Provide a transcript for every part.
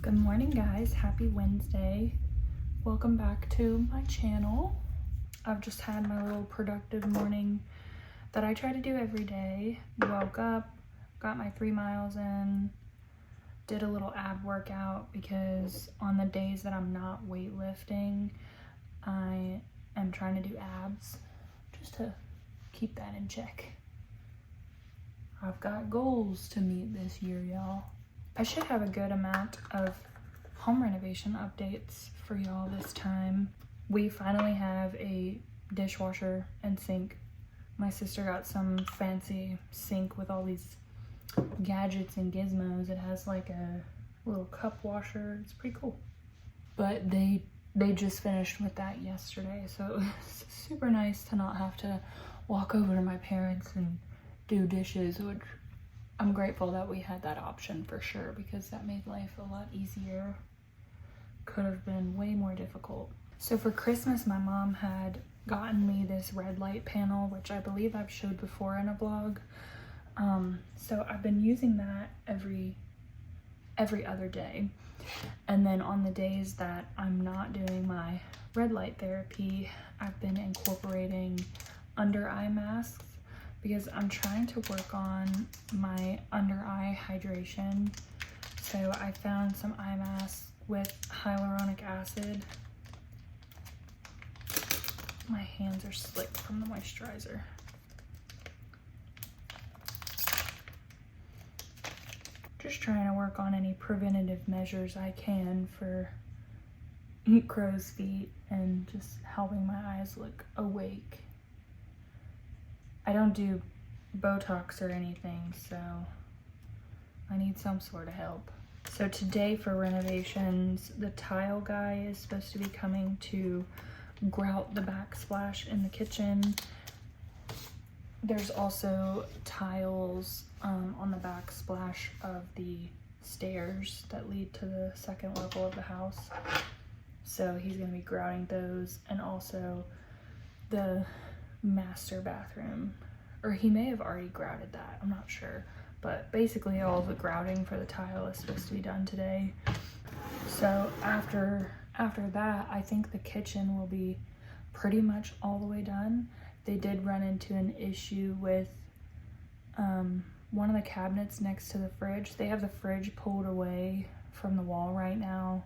Good morning, guys. Happy Wednesday. Welcome back to my channel. I've just had my little productive morning that I try to do every day. Woke up, got my 3 miles in, did a little ab workout because on the days that I'm not weightlifting, I am trying to do abs just to keep that in check. I've got goals to meet this year, y'all. I should have a good amount of home renovation updates for y'all this time. We finally have a dishwasher and sink. My sister got some fancy sink with all these gadgets and gizmos. It has like a little cup washer. It's pretty cool. But they just finished with that yesterday, so it's super nice to not have to walk over to my parents and do dishes, which I'm grateful that we had that option for sure, because that made life a lot easier. Could have been way more difficult. So for Christmas, my mom had gotten me this red light panel, which I believe I've showed before in a vlog. So I've been using that every other day. And then on the days that I'm not doing my red light therapy, I've been incorporating under eye masks, because I'm trying to work on my under eye hydration. So I found some eye masks with hyaluronic acid. My hands are slick from the moisturizer. Just trying to work on any preventative measures I can for crow's feet and just helping my eyes look awake. I don't do Botox or anything, so I need some sort of help. So today for renovations, the tile guy is supposed to be coming to grout the backsplash in the kitchen. There's also tiles on the backsplash of the stairs that lead to the second level of the house. So he's gonna be grouting those, and also the master bathroom, or he may have already grouted that, I'm not sure, but basically all the grouting for the tile is supposed to be done today. So after that, I think the kitchen will be pretty much all the way done. They did run into an issue with one of the cabinets next to the fridge. They have the fridge pulled away from the wall right now.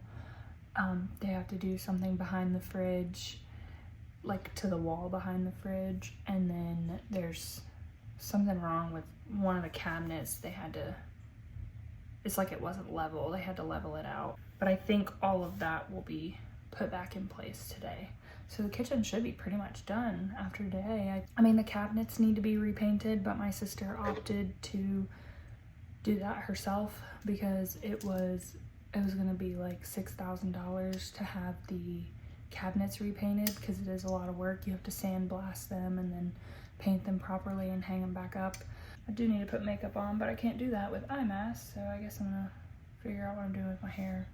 They have to do something behind the fridge, like to the wall behind the fridge, and then there's something wrong with one of the cabinets. It's like it wasn't level. They had to level it out. But I think all of that will be put back in place today. So the kitchen should be pretty much done after today. I mean, the cabinets need to be repainted, but my sister opted to do that herself because it was gonna be like $6,000 to have the cabinets repainted, because it is a lot of work. You have to sandblast them and then paint them properly and hang them back up. I do need to put makeup on, but I can't do that with eye masks, so I guess I'm gonna figure out what I'm doing with my hair.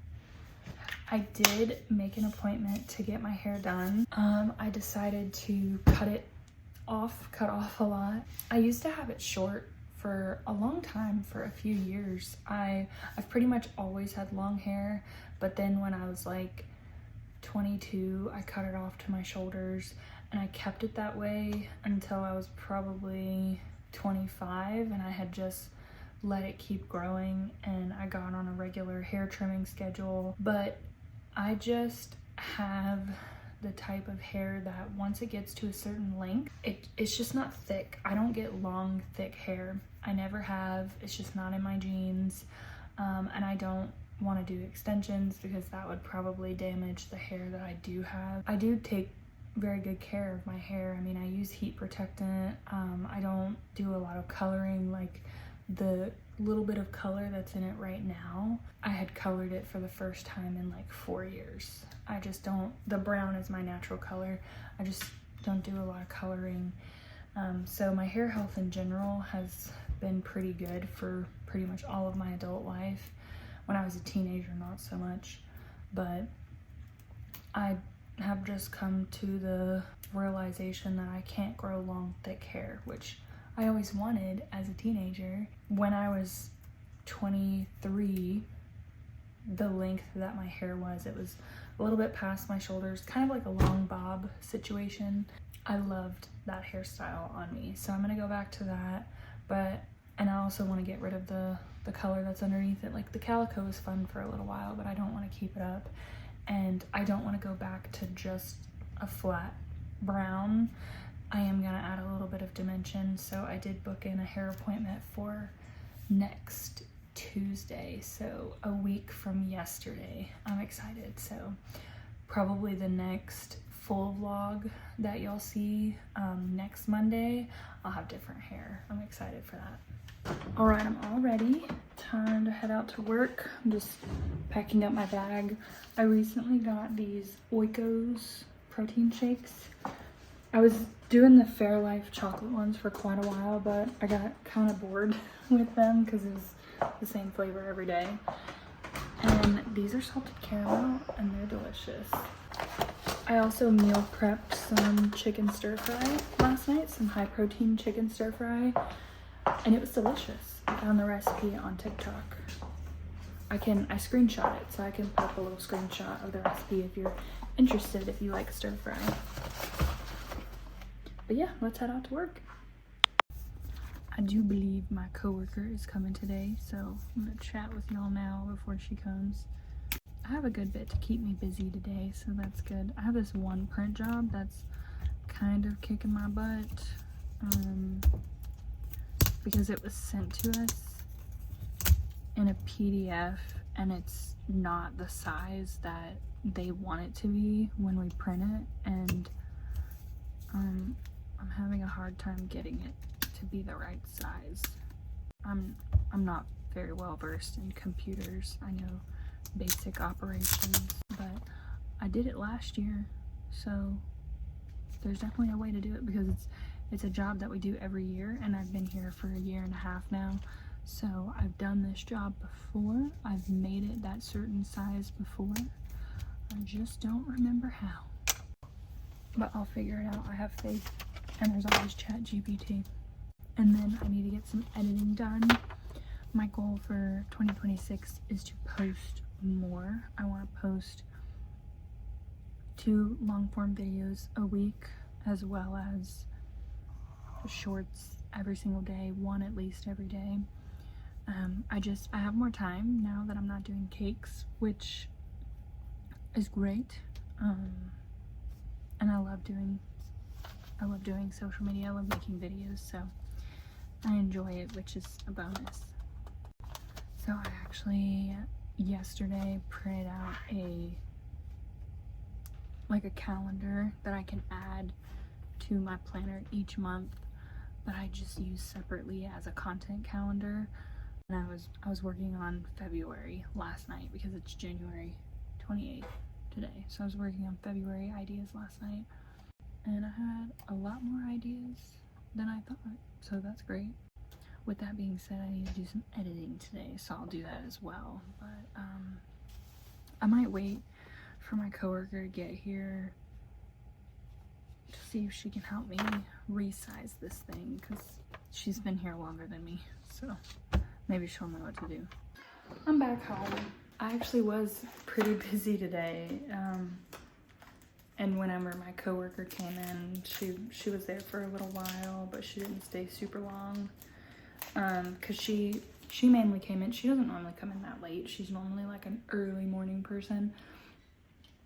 I did make an appointment to get my hair done. I decided to cut off a lot. I used to have it short for a long time, for a few years. I've pretty much always had long hair, but then when I was like 22, I cut it off to my shoulders, and I kept it that way until I was probably 25, and I had just let it keep growing, and I got on a regular hair trimming schedule. But I just have the type of hair that once it gets to a certain length, it's just not thick. I don't get long, thick hair. I never have. It's just not in my genes, and I don't want to do extensions because that would probably damage the hair that I do have. I do take very good care of my hair. I mean, I use heat protectant. I don't do a lot of coloring. Like the little bit of color that's in it right now, I had colored it for the first time in like 4 years. I just don't, the brown is my natural color. I just don't do a lot of coloring. So my hair health in general has been pretty good for pretty much all of my adult life. When I was a teenager, not so much, but I have just come to the realization that I can't grow long, thick hair, which I always wanted as a teenager. When I was 23, the length that my hair was. It was a little bit past my shoulders, kind of like a long bob situation. I loved that hairstyle on me, so I'm gonna go back to that. And I also want to get rid of the color that's underneath it. Like the calico was fun for a little while, but I don't want to keep it up, and I don't want to go back to just a flat brown. I am gonna add a little bit of dimension, so I did book in a hair appointment for next Tuesday, so a week from yesterday. I'm excited. So probably the next full vlog that you'll see next Monday, I'll have different hair. I'm excited for that. All right, I'm all ready. Time to head out to work. I'm just packing up my bag. I recently got these Oikos protein shakes. I was doing the Fairlife chocolate ones for quite a while, but I got kind of bored with them because it was the same flavor every day. And these are salted caramel and they're delicious. I also meal prepped some chicken stir fry last night, some high protein chicken stir fry, and it was delicious. I found the recipe on TikTok. I screenshot it, so I can pop a little screenshot of the recipe if you're interested, if you like stir fry. But yeah, let's head out to work. I do believe my coworker is coming today, so I'm gonna chat with y'all now before she comes. I have a good bit to keep me busy today, so that's good. I have this one print job that's kind of kicking my butt because it was sent to us in a PDF and it's not the size that they want it to be when we print it, and I'm having a hard time getting it to be the right size. I'm not very well versed in computers. I know basic operations, but I did it last year, so there's definitely a way to do it because it's a job that we do every year, and I've been here for a year and a half now, so I've done this job before. I've made it that certain size before. I just don't remember how, but I'll figure it out. I have faith, and there's always ChatGPT. And then I need to get some editing done. My goal for 2026 is to post more. I want to post 2 long-form videos a week, as well as shorts every single day, 1 at least every day. I have more time now that I'm not doing cakes, which is great. And I love doing social media. I love making videos, so I enjoy it, which is a bonus. So I actually yesterday printed out a calendar that I can add to my planner each month that I just use separately as a content calendar. And I was working on February last night because it's January 28th today. So I was working on February ideas last night, and I had a lot more ideas than I thought, so that's great. With that being said, I need to do some editing today, so I'll do that as well. But I might wait for my coworker to get here to see if she can help me resize this thing, because she's been here longer than me, so maybe she'll know what to do. I'm back home. I actually was pretty busy today, and whenever my coworker came in, she was there for a little while, but she didn't stay super long, because she mainly came in. She doesn't normally come in that late. She's normally like an early morning person,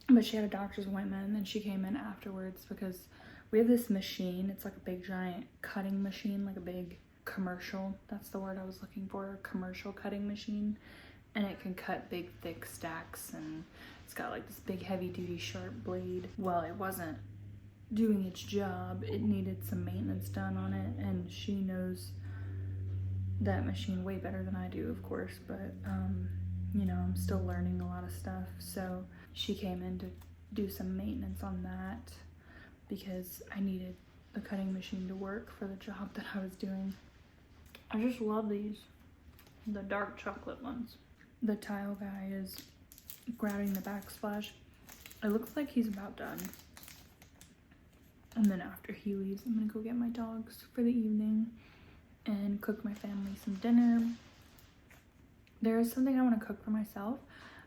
but she had a doctor's appointment, and then she came in afterwards because we have this machine. It's like a big giant cutting machine, like a big commercial, that's the word I was looking for, commercial cutting machine, and it can cut big thick stacks, and it's got like this big heavy duty sharp blade. Well, it wasn't doing its job. It needed some maintenance done on it, and she knows that machine way better than I do, of course, but you know, I'm still learning a lot of stuff, so she came in to do some maintenance on that because I needed the cutting machine to work for the job that I was doing. I just love these, the dark chocolate ones. The tile guy is grabbing the backsplash. It looks like he's about done. And then after he leaves, I'm gonna go get my dogs for the evening and cook my family some dinner. There is something I want to cook for myself.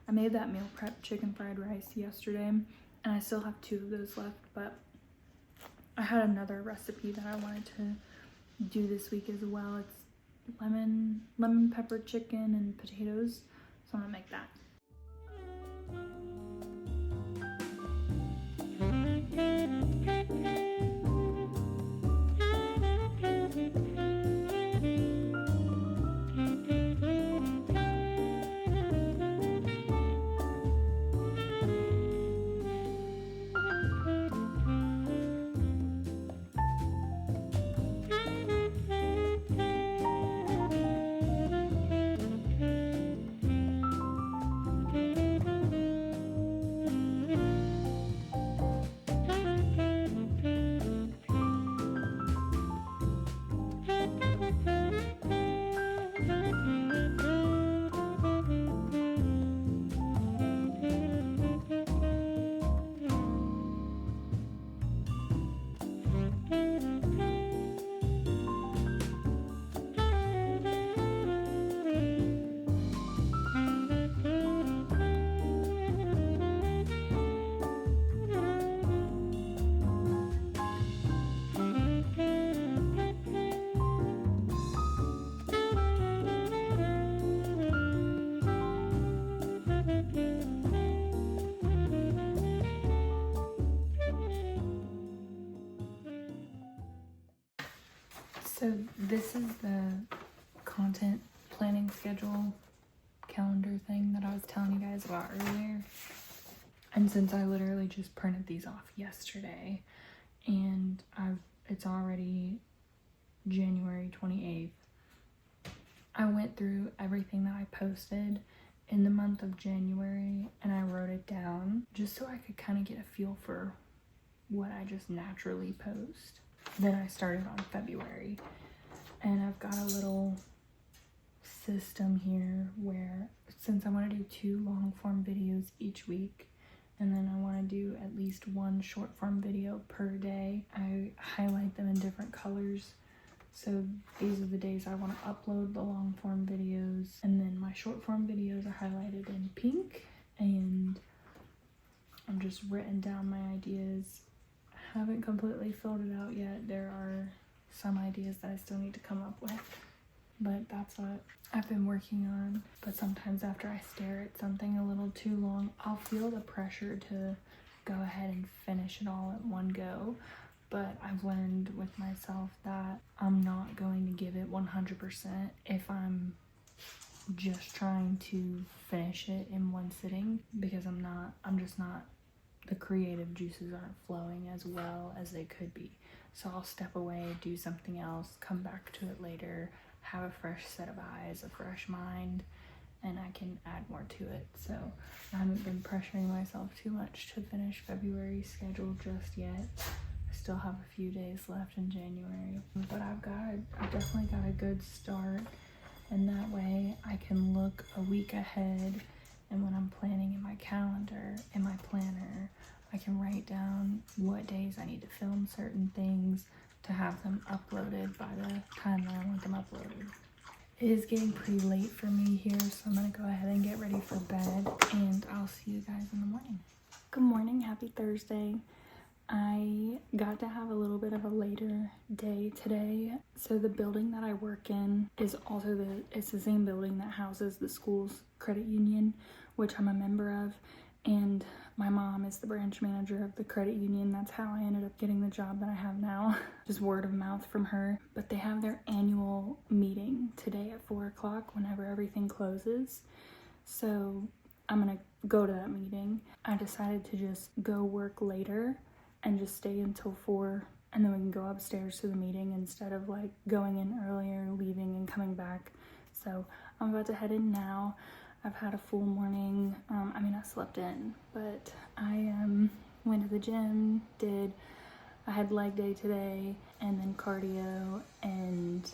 I made that meal prep chicken fried rice yesterday, and I still have 2 of those left, but I had another recipe that I wanted to do this week as well. It's lemon pepper chicken and potatoes, so I'm gonna make that. So this is the content planning schedule calendar thing that I was telling you guys about earlier. And since I literally just printed these off yesterday, and it's already January 28th, I went through everything that I posted in the month of January and I wrote it down just so I could kind of get a feel for what I just naturally post. Then I started on February, and I've got a little system here where, since I want to do 2 long form videos each week, and then I want to do at least 1 short form video per day, I highlight them in different colors. So these are the days I want to upload the long form videos, and then my short form videos are highlighted in pink, and I've just written down my ideas. Haven't completely filled it out yet. There are some ideas that I still need to come up with, but that's what I've been working on. But sometimes after I stare at something a little too long, I'll feel the pressure to go ahead and finish it all at one go. But I've learned with myself that I'm not going to give it 100% if I'm just trying to finish it in one sitting, because I'm just not, the creative juices aren't flowing as well as they could be. So I'll step away, do something else, come back to it later, have a fresh set of eyes, a fresh mind, and I can add more to it. So I haven't been pressuring myself too much to finish February's schedule just yet. I still have a few days left in January, but I've definitely got a good start, and that way I can look a week ahead. And when I'm planning in my calendar, in my planner, I can write down what days I need to film certain things to have them uploaded by the time that I want them uploaded. It is getting pretty late for me here, so I'm gonna go ahead and get ready for bed, and I'll see you guys in the morning. Good morning, happy Thursday. I got to have a little bit of a later day today. So the building that I work in is also it's the same building that houses the school's credit union, which I'm a member of, and my mom is the branch manager of the credit union. That's how I ended up getting the job that I have now, just word of mouth from her. But they have their annual meeting today at 4 o'clock whenever everything closes. So I'm gonna go to that meeting. I decided to just go work later and just stay until 4, and then we can go upstairs to the meeting instead of like going in earlier, leaving and coming back. So I'm about to head in now. I've had a full morning. I slept in, but I went to the gym, I had leg day today, and then cardio, and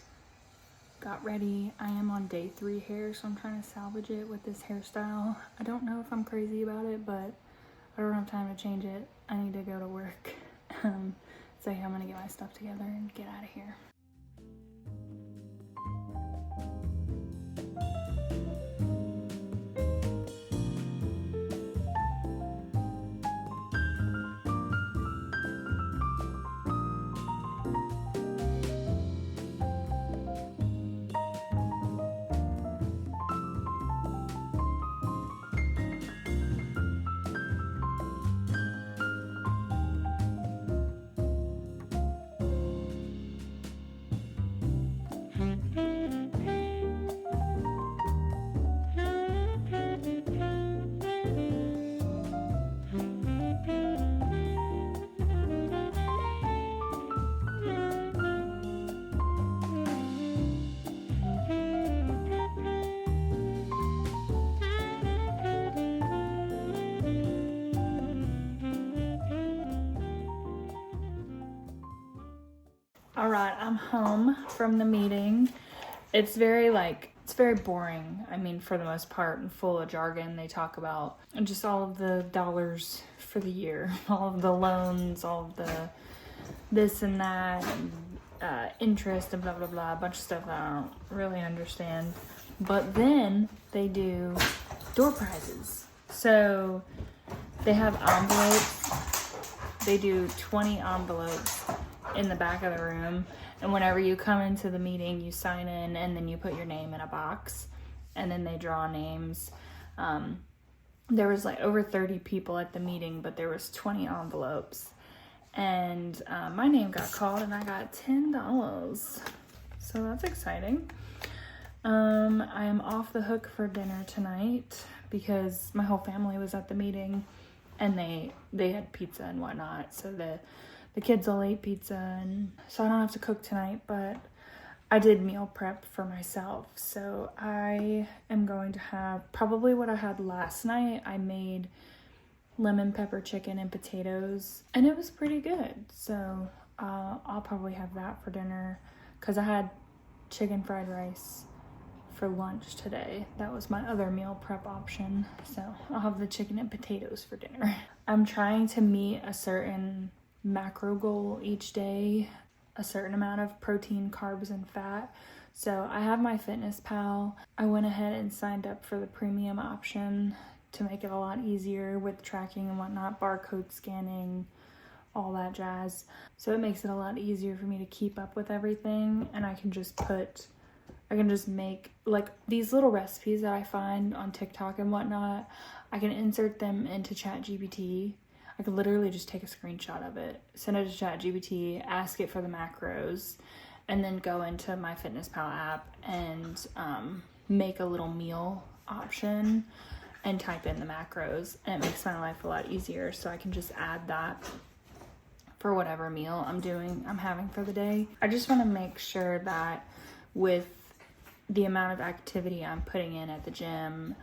got ready. I am on day 3 hair, so I'm trying to salvage it with this hairstyle. I don't know if I'm crazy about it, but I don't have time to change it. I need to go to work. So yeah, I'm gonna get my stuff together and get out of here. All right, I'm home from the meeting. It's very boring. I mean, for the most part, and full of jargon. They talk about just all of the dollars for the year, all of the loans, all of the this and that, and interest and blah, blah, blah, a bunch of stuff I don't really understand. But then they do door prizes. So they have envelopes. They do 20 envelopes in the back of the room, and whenever you come into the meeting, you sign in and then you put your name in a box, and then they draw names. There was like over 30 people at the meeting, but there was 20 envelopes, and my name got called and I got $10, so that's exciting. I am off the hook for dinner tonight because my whole family was at the meeting and they had pizza and whatnot, so the kids all ate pizza, and so I don't have to cook tonight, but I did meal prep for myself. So I am going to have probably what I had last night. I made lemon pepper chicken and potatoes, and it was pretty good. So I'll probably have that for dinner because I had chicken fried rice for lunch today. That was my other meal prep option. So I'll have the chicken and potatoes for dinner. I'm trying to meet a certain macro goal each day, a certain amount of protein, carbs, and fat. So I have my Fitness Pal. I went ahead and signed up for the premium option to make it a lot easier with tracking and whatnot, barcode scanning, all that jazz. So it makes it a lot easier for me to keep up with everything, and I can just make like these little recipes that I find on TikTok and whatnot. I can insert them into ChatGPT. I could literally just take a screenshot of it, send it to ChatGPT, ask it for the macros, and then go into my Fitness Pal app and make a little meal option and type in the macros, and it makes my life a lot easier. So I can just add that for whatever meal I'm having for the day. I just want to make sure that with the amount of activity I'm putting in at the gym,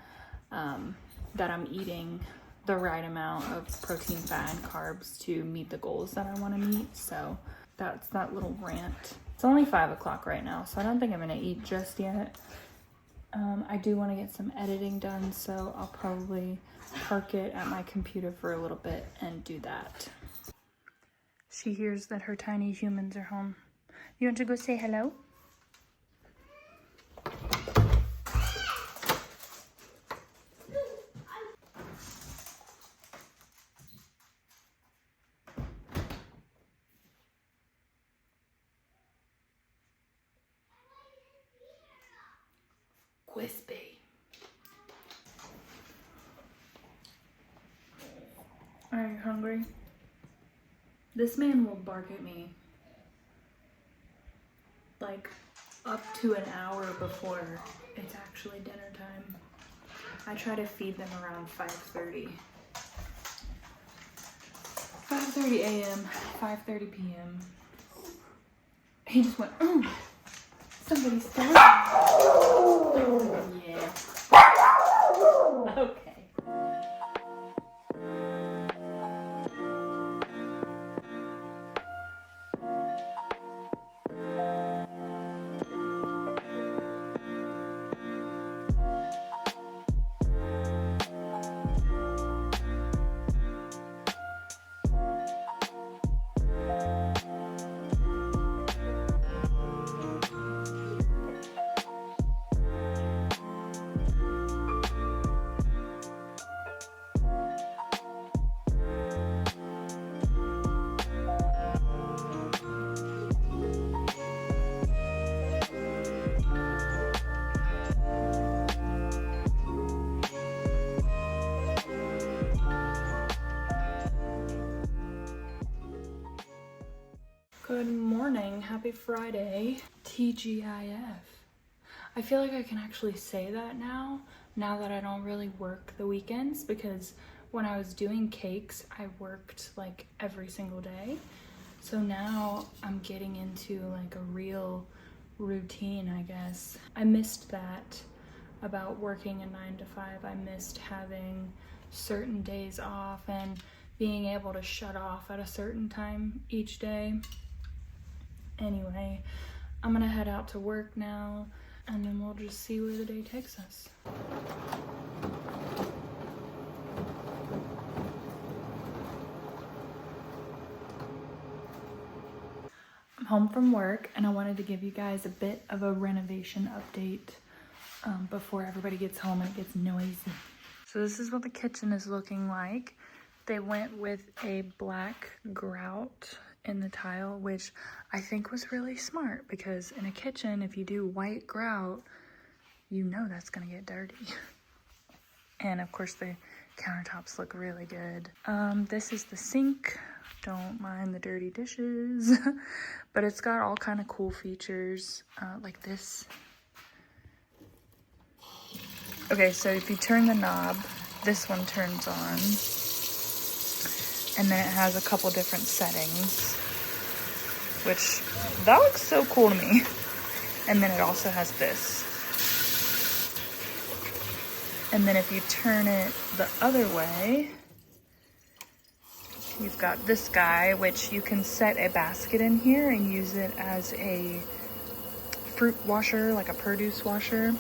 that I'm eating the right amount of protein, fat, and carbs to meet the goals that I want to meet. So that's that little rant. It's only 5 o'clock right now, so I don't think I'm gonna eat just yet. I do want to get some editing done, so I'll probably park it at my computer for a little bit and do that. She hears that her tiny humans are home. You want to go say hello? Wispy. Are you hungry? This man will bark at me like up to an hour before it's actually dinner time. I try to feed them around 5:30. 5:30 a.m., 5:30 p.m. He just went, somebody's starving. Yeah. Okay. Good morning, happy Friday, TGIF. I feel like I can actually say that now that I don't really work the weekends, because when I was doing cakes, I worked like every single day. So now I'm getting into like a real routine, I guess. I missed that about working a 9 to 5. I missed having certain days off and being able to shut off at a certain time each day. Anyway, I'm gonna head out to work now, and then we'll just see where the day takes us. I'm home from work, and I wanted to give you guys a bit of a renovation update before everybody gets home and it gets noisy. So this is what the kitchen is looking like. They went with a black grout in the tile, which I think was really smart, because in a kitchen, if you do white grout, you know that's gonna get dirty. And of course the countertops look really good. This is the sink. Don't mind the dirty dishes, but it's got all kind of cool features like this. Okay, so if you turn the knob, this one turns on, and then it has a couple different settings, which that looks so cool to me. And then it also has this. And then if you turn it the other way, you've got this guy, which you can set a basket in here and use it as a fruit washer, like a produce washer,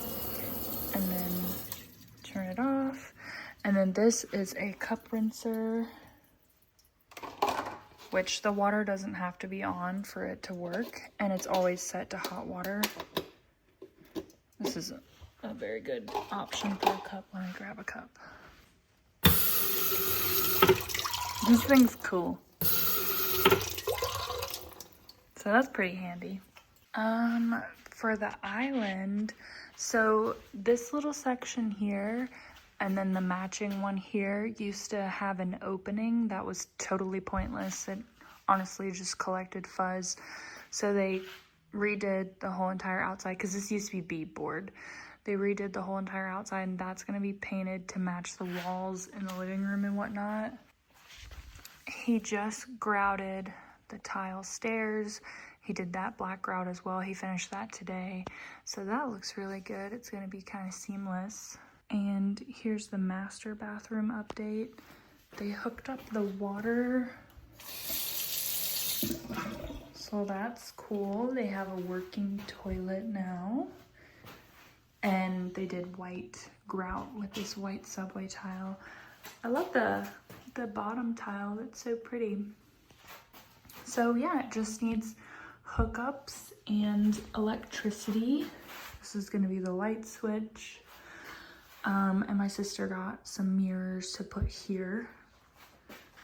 and then turn it off. And then this is a cup rinser, which the water doesn't have to be on for it to work, and it's always set to hot water. This is a very good option for a cup. Let me grab a cup. This thing's cool. So that's pretty handy. For the island, so this little section here and then the matching one here used to have an opening that was totally pointless. It honestly just collected fuzz. So they redid the whole entire outside, because this used to be beadboard. They redid the whole entire outside, and that's going to be painted to match the walls in the living room and whatnot. He just grouted the tile stairs. He did that black grout as well. He finished that today. So that looks really good. It's going to be kind of seamless. And here's the master bathroom update. They hooked up the water, so that's cool. They have a working toilet now. And they did white grout with this white subway tile. I love the bottom tile. It's so pretty. So yeah, it just needs hookups and electricity. This is gonna be the light switch. And my sister got some mirrors to put here.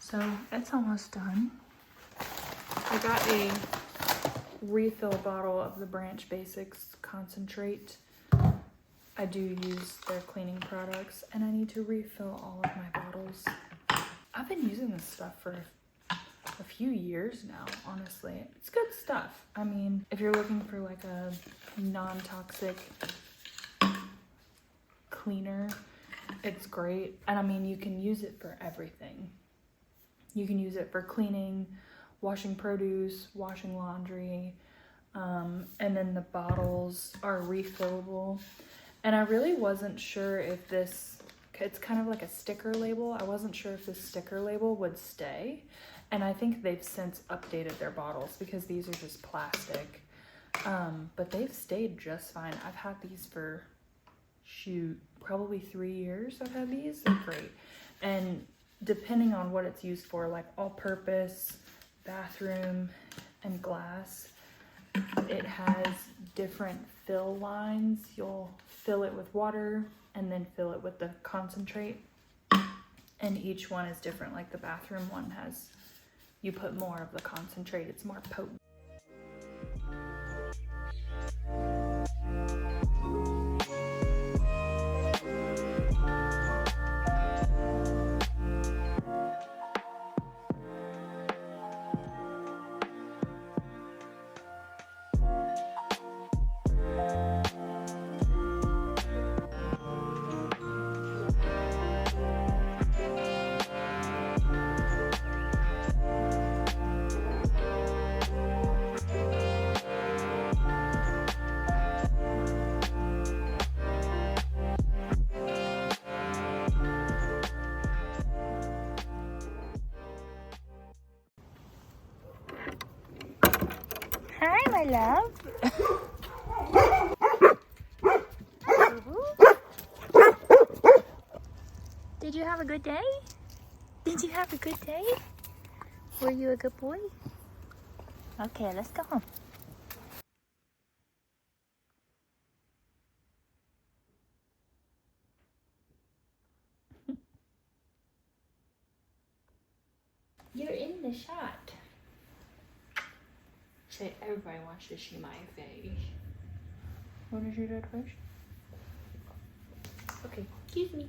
So it's almost done. I got a refill bottle of the Branch Basics concentrate. I do use their cleaning products, and I need to refill all of my bottles. I've been using this stuff for a few years now, honestly. It's good stuff. I mean, if you're looking for like a non-toxic cleaner, it's great. And I mean, you can use it for everything. You can use it for cleaning, washing produce, washing laundry, and then the bottles are refillable. And I really wasn't sure if this, it's kind of like a sticker label. I wasn't sure if this sticker label would stay. And I think they've since updated their bottles, because these are just plastic. But they've stayed just fine. I've had these for, shoot, probably 3 years I've had these. They're great. And depending on what it's used for, like all-purpose, bathroom, and glass, it has different fill lines. You'll fill it with water and then fill it with the concentrate. And each one is different. Like the bathroom one has, you put more of the concentrate, it's more potent. Hi, my love. Did you have a good day? Did you have a good day? Were you a good boy? Okay, let's go home. You're in the shot. Say, everybody wants to see my face. Want to see that face? Okay, excuse me.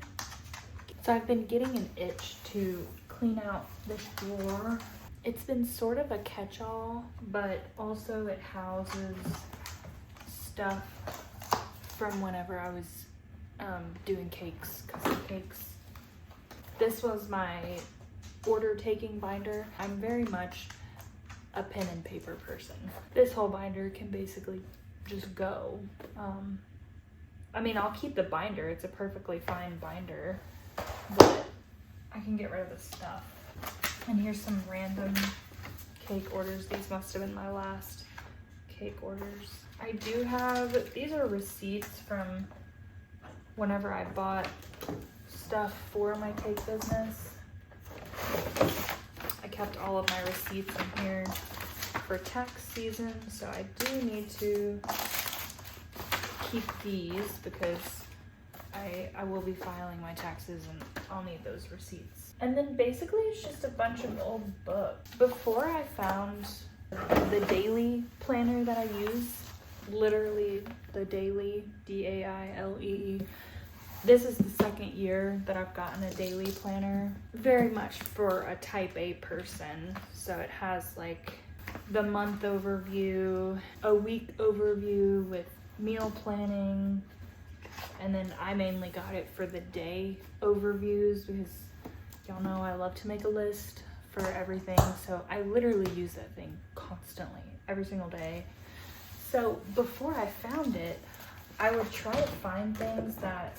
So I've been getting an itch to clean out this drawer. It's been sort of a catch-all, but also it houses stuff from whenever I was doing cakes, custom cakes. This was my order taking binder. I'm very much a pen and paper person. This whole binder can basically just go. I mean, I'll keep the binder. It's a perfectly fine binder, but I can get rid of the stuff. And here's some random cake orders. These must have been my last cake orders. I do have, these are receipts from whenever I bought stuff for my cake business. I kept all of my receipts in here for tax season, so I do need to keep these because I will be filing my taxes and I'll need those receipts. And then basically it's just a bunch of old books. Before I found the daily planner that I use, literally the daily, D-A-I-L-E-E, this is the second year that I've gotten a daily planner. Very much for a type A person. So it has like the month overview, a week overview with meal planning, and then I mainly got it for the day overviews because y'all know I love to make a list for everything. So I literally use that thing constantly, every single day. So before I found it, I would try to find things that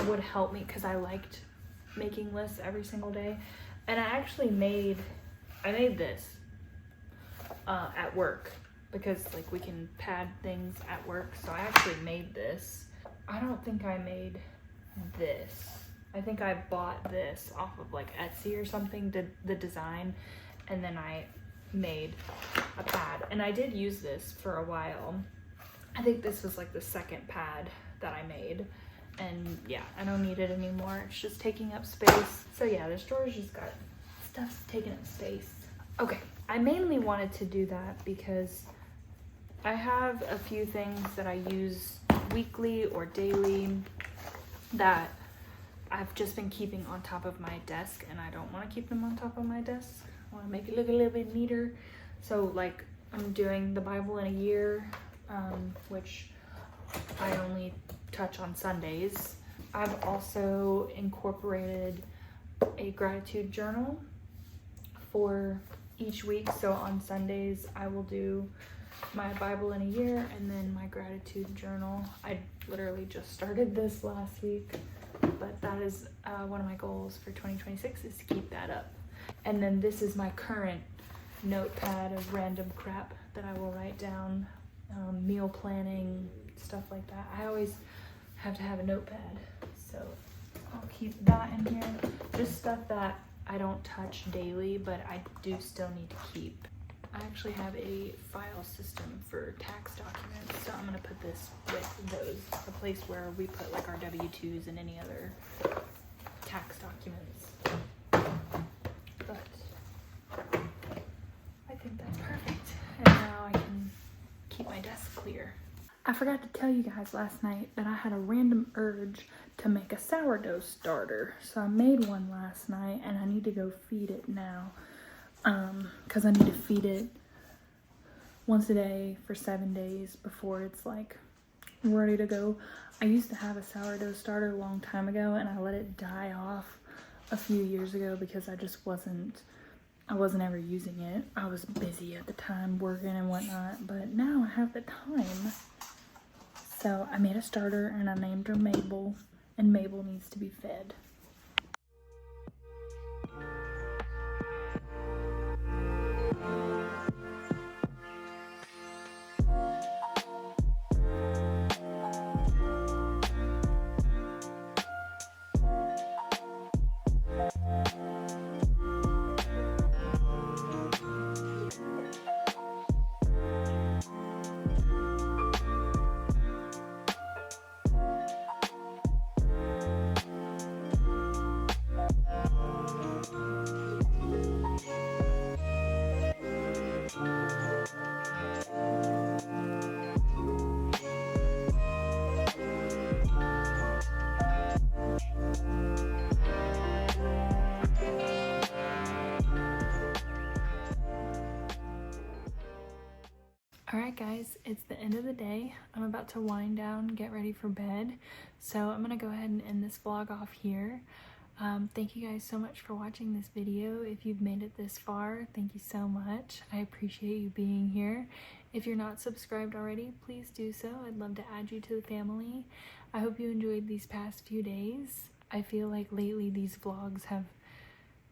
would help me because I liked making lists every single day. And I actually made this at work because like we can pad things at work. So I actually made this. I don't think I made this. I think I bought this off of like Etsy or something, the design, and then I made a pad. And I did use this for a while. I think this was like the second pad that I made. And yeah, I don't need it anymore. It's just taking up space. So yeah, this drawer's just got stuff's taking up space. Okay, I mainly wanted to do that because I have a few things that I use weekly or daily that I've just been keeping on top of my desk, and I don't want to keep them on top of my desk. I want to make it look a little bit neater. So like I'm doing the Bible in a year, which I only touch on Sundays. I've also incorporated a gratitude journal for each week. So on Sundays I will do my Bible in a year and then my gratitude journal. I literally just started this last week, but that is one of my goals for 2026 is to keep that up. And then this is my current notepad of random crap that I will write down, meal planning, stuff like that. I always have to have a notepad, so I'll keep that in here. Just stuff that I don't touch daily, but I do still need to keep. I actually have a file system for tax documents, so I'm gonna put this with those, a place where we put like our W-2s and any other tax documents. But I think that's perfect, and now I can keep my desk clear. I forgot to tell you guys last night that I had a random urge to make a sourdough starter. So I made one last night and I need to go feed it now. Because I need to feed it once a day for 7 days before it's like ready to go. I used to have a sourdough starter a long time ago and I let it die off a few years ago because I wasn't ever using it. I was busy at the time working and whatnot, but now I have the time. So I made a starter and I named her Mabel, and Mabel needs to be fed. Alright guys, it's the end of the day. I'm about to wind down, get ready for bed. So I'm gonna go ahead and end this vlog off here. Thank you guys so much for watching this video. If you've made it this far, thank you so much. I appreciate you being here. If you're not subscribed already, please do so. I'd love to add you to the family. I hope you enjoyed these past few days. I feel like lately these vlogs have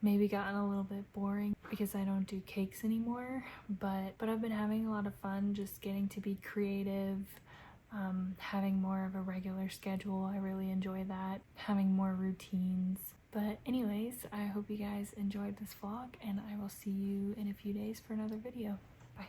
maybe gotten a little bit boring because I don't do cakes anymore, but I've been having a lot of fun just getting to be creative, having more of a regular schedule. I really enjoy that, having more routines. But anyways, I hope you guys enjoyed this vlog, and I will see you in a few days for another video. Bye.